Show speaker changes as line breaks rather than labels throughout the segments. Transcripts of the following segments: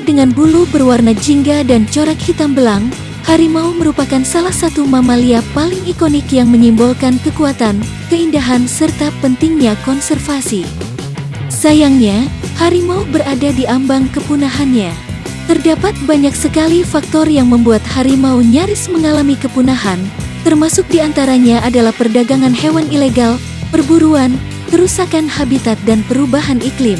Dikenal dengan bulu berwarna jingga dan corak hitam belang, harimau merupakan salah satu mamalia paling ikonik yang menyimbolkan kekuatan, keindahan, serta pentingnya konservasi. Sayangnya, harimau berada di ambang kepunahannya. Terdapat banyak sekali faktor yang membuat harimau nyaris mengalami kepunahan, termasuk diantaranya adalah perdagangan hewan ilegal, perburuan, kerusakan habitat dan perubahan iklim.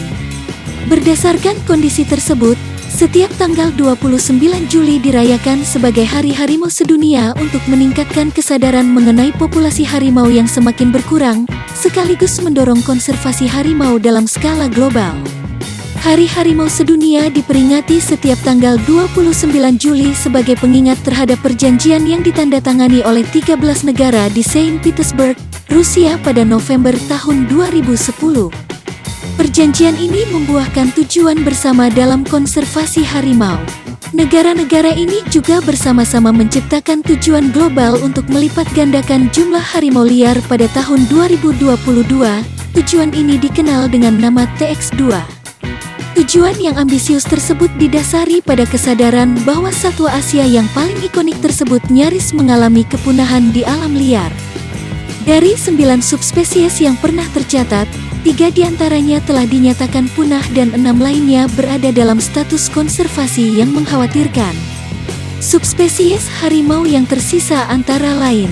Berdasarkan kondisi tersebut, setiap tanggal 29 Juli dirayakan sebagai Hari Harimau Sedunia untuk meningkatkan kesadaran mengenai populasi harimau yang semakin berkurang, sekaligus mendorong konservasi harimau dalam skala global. Hari Harimau Sedunia diperingati setiap tanggal 29 Juli sebagai pengingat terhadap perjanjian yang ditandatangani oleh 13 negara di Saint Petersburg, Rusia pada November tahun 2010. Perjanjian ini membuahkan tujuan bersama dalam konservasi harimau. Negara-negara ini juga bersama-sama menciptakan tujuan global untuk melipat gandakan jumlah harimau liar pada tahun 2022. Tujuan ini dikenal dengan nama TX2. Tujuan yang ambisius tersebut didasari pada kesadaran bahwa satwa Asia yang paling ikonik tersebut nyaris mengalami kepunahan di alam liar. Dari 9 subspesies yang pernah tercatat, 3 diantaranya telah dinyatakan punah dan 6 lainnya berada dalam status konservasi yang mengkhawatirkan. Subspesies harimau yang tersisa antara lain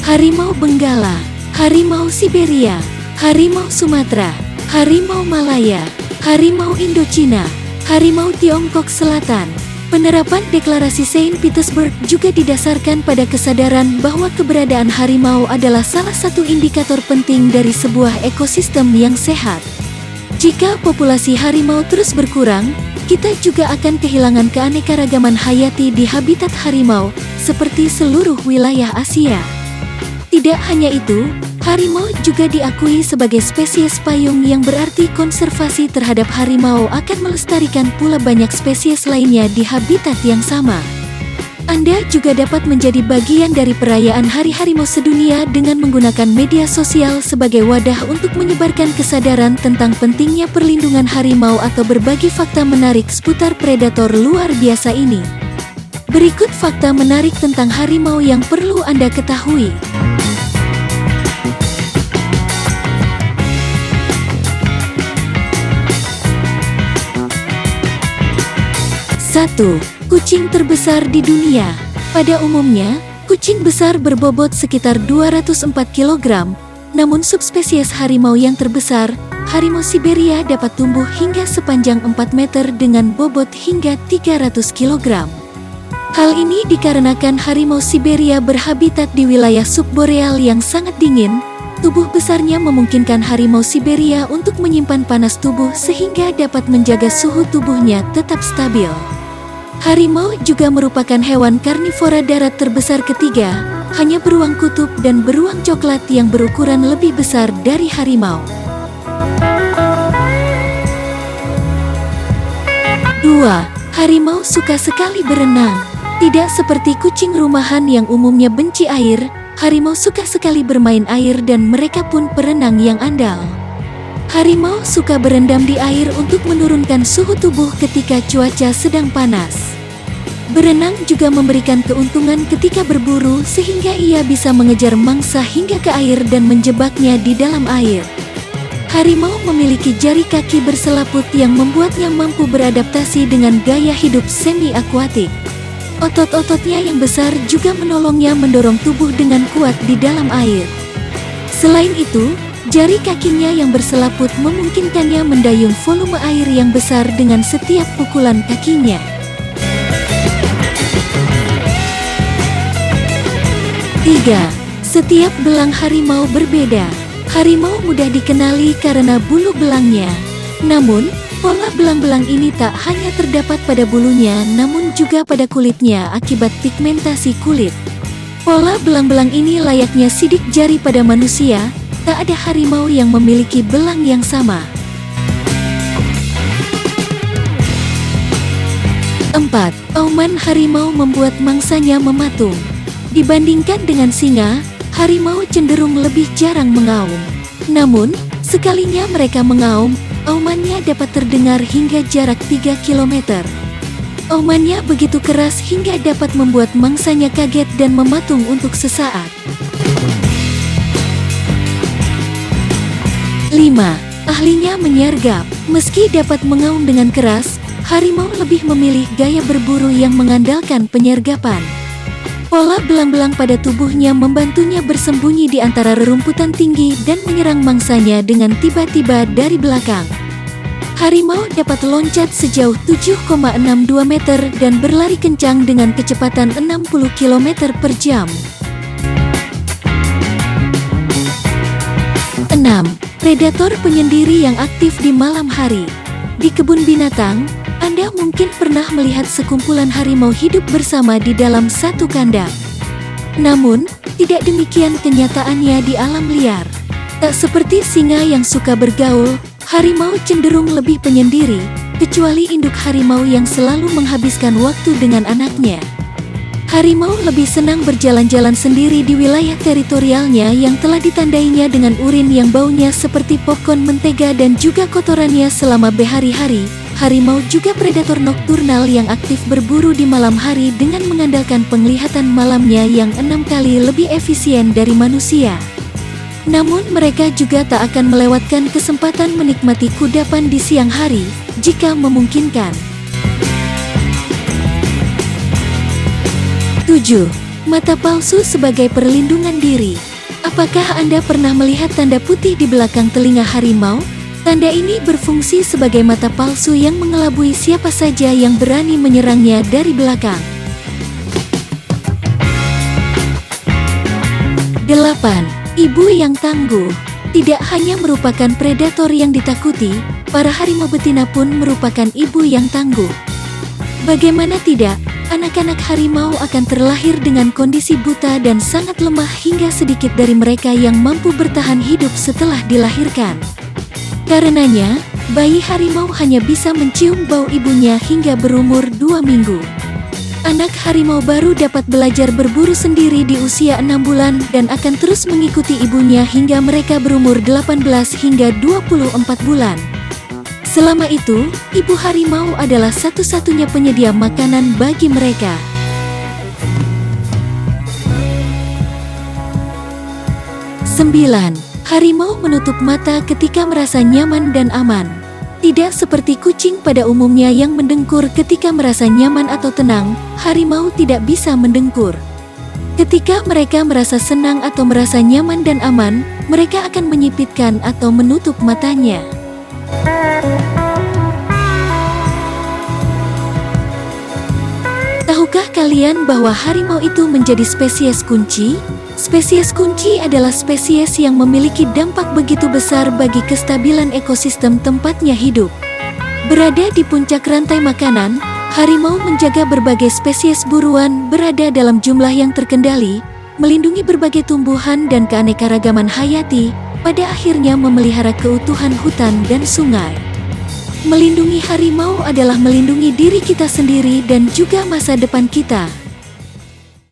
harimau Benggala, harimau Siberia, harimau Sumatera, harimau Malaya, harimau Indochina, harimau Tiongkok Selatan. Penerapan Deklarasi Saint Petersburg juga didasarkan pada kesadaran bahwa keberadaan harimau adalah salah satu indikator penting dari sebuah ekosistem yang sehat. Jika populasi harimau terus berkurang, kita juga akan kehilangan keanekaragaman hayati di habitat harimau, seperti seluruh wilayah Asia. Tidak hanya itu, harimau juga diakui sebagai spesies payung yang berarti konservasi terhadap harimau akan melestarikan pula banyak spesies lainnya di habitat yang sama. Anda juga dapat menjadi bagian dari perayaan Hari Harimau Sedunia dengan menggunakan media sosial sebagai wadah untuk menyebarkan kesadaran tentang pentingnya perlindungan harimau atau berbagi fakta menarik seputar predator luar biasa ini. Berikut fakta menarik tentang harimau yang perlu Anda ketahui. 1. Kucing terbesar di dunia. Pada umumnya, kucing besar berbobot sekitar 204 kg, namun subspesies harimau yang terbesar, harimau Siberia dapat tumbuh hingga sepanjang 4 meter dengan bobot hingga 300 kg. Hal ini dikarenakan harimau Siberia berhabitat di wilayah subboreal yang sangat dingin. Tubuh besarnya memungkinkan harimau Siberia untuk menyimpan panas tubuh sehingga dapat menjaga suhu tubuhnya tetap stabil. Harimau juga merupakan hewan karnivora darat terbesar ketiga, hanya beruang kutub dan beruang coklat yang berukuran lebih besar dari harimau. 2. Harimau suka sekali berenang. Tidak seperti kucing rumahan yang umumnya benci air, harimau suka sekali bermain air dan mereka pun perenang yang andal. Harimau suka berendam di air untuk menurunkan suhu tubuh ketika cuaca sedang panas. Berenang juga memberikan keuntungan ketika berburu sehingga ia bisa mengejar mangsa hingga ke air dan menjebaknya di dalam air. Harimau memiliki jari kaki berselaput yang membuatnya mampu beradaptasi dengan gaya hidup semi-akuatik. Otot-ototnya yang besar juga menolongnya mendorong tubuh dengan kuat di dalam air. Selain itu, jari kakinya yang berselaput memungkinkannya mendayung volume air yang besar dengan setiap pukulan kakinya. 3. Setiap belang harimau berbeda. Harimau mudah dikenali karena bulu belangnya. Namun, pola belang-belang ini tak hanya terdapat pada bulunya namun juga pada kulitnya akibat pigmentasi kulit. Pola belang-belang ini layaknya sidik jari pada manusia, tak ada harimau yang memiliki belang yang sama. 4. Auman harimau membuat mangsanya mematung. Dibandingkan dengan singa, harimau cenderung lebih jarang mengaum. Namun, sekalinya mereka mengaum, aumannya dapat terdengar hingga jarak 3 km. Aumannya begitu keras hingga dapat membuat mangsanya kaget dan mematung untuk sesaat. 5. Ahlinya menyergap. Meski dapat mengaum dengan keras, harimau lebih memilih gaya berburu yang mengandalkan penyergapan. Pola belang-belang pada tubuhnya membantunya bersembunyi di antara rerumputan tinggi dan menyerang mangsanya dengan tiba-tiba dari belakang. Harimau dapat loncat sejauh 7,62 meter dan berlari kencang dengan kecepatan 60 km per jam. 6. Predator penyendiri yang aktif di malam hari. Di kebun binatang, Anda mungkin pernah melihat sekumpulan harimau hidup bersama di dalam satu kandang. Namun, tidak demikian kenyataannya di alam liar. Tak seperti singa yang suka bergaul, harimau cenderung lebih penyendiri, kecuali induk harimau yang selalu menghabiskan waktu dengan anaknya. Harimau lebih senang berjalan-jalan sendiri di wilayah teritorialnya yang telah ditandainya dengan urin yang baunya seperti popcorn mentega dan juga kotorannya selama berhari-hari. Harimau juga predator nokturnal yang aktif berburu di malam hari dengan mengandalkan penglihatan malamnya yang 6 kali lebih efisien dari manusia. Namun mereka juga tak akan melewatkan kesempatan menikmati kudapan di siang hari, jika memungkinkan. 7. Mata palsu sebagai perlindungan diri. Apakah Anda pernah melihat tanda putih di belakang telinga harimau? Tanda ini berfungsi sebagai mata palsu yang mengelabui siapa saja yang berani menyerangnya dari belakang. 8. Ibu yang tangguh. Tidak hanya merupakan predator yang ditakuti, para harimau betina pun merupakan ibu yang tangguh. Bagaimana tidak, anak-anak harimau akan terlahir dengan kondisi buta dan sangat lemah hingga sedikit dari mereka yang mampu bertahan hidup setelah dilahirkan. Karenanya, bayi harimau hanya bisa mencium bau ibunya hingga berumur 2 minggu. Anak harimau baru dapat belajar berburu sendiri di usia 6 bulan dan akan terus mengikuti ibunya hingga mereka berumur 18 hingga 24 bulan. Selama itu, ibu harimau adalah satu-satunya penyedia makanan bagi mereka. 9. Harimau menutup mata ketika merasa nyaman dan aman. Tidak seperti kucing pada umumnya yang mendengkur ketika merasa nyaman atau tenang, harimau tidak bisa mendengkur. Ketika mereka merasa senang atau merasa nyaman dan aman, mereka akan menyipitkan atau menutup matanya. Tahukah kalian bahwa harimau itu menjadi spesies kunci? Spesies kunci adalah spesies yang memiliki dampak begitu besar bagi kestabilan ekosistem tempatnya hidup. Berada di puncak rantai makanan, harimau menjaga berbagai spesies buruan berada dalam jumlah yang terkendali, melindungi berbagai tumbuhan dan keanekaragaman hayati, pada akhirnya memelihara keutuhan hutan dan sungai. Melindungi harimau adalah melindungi diri kita sendiri dan juga masa depan kita.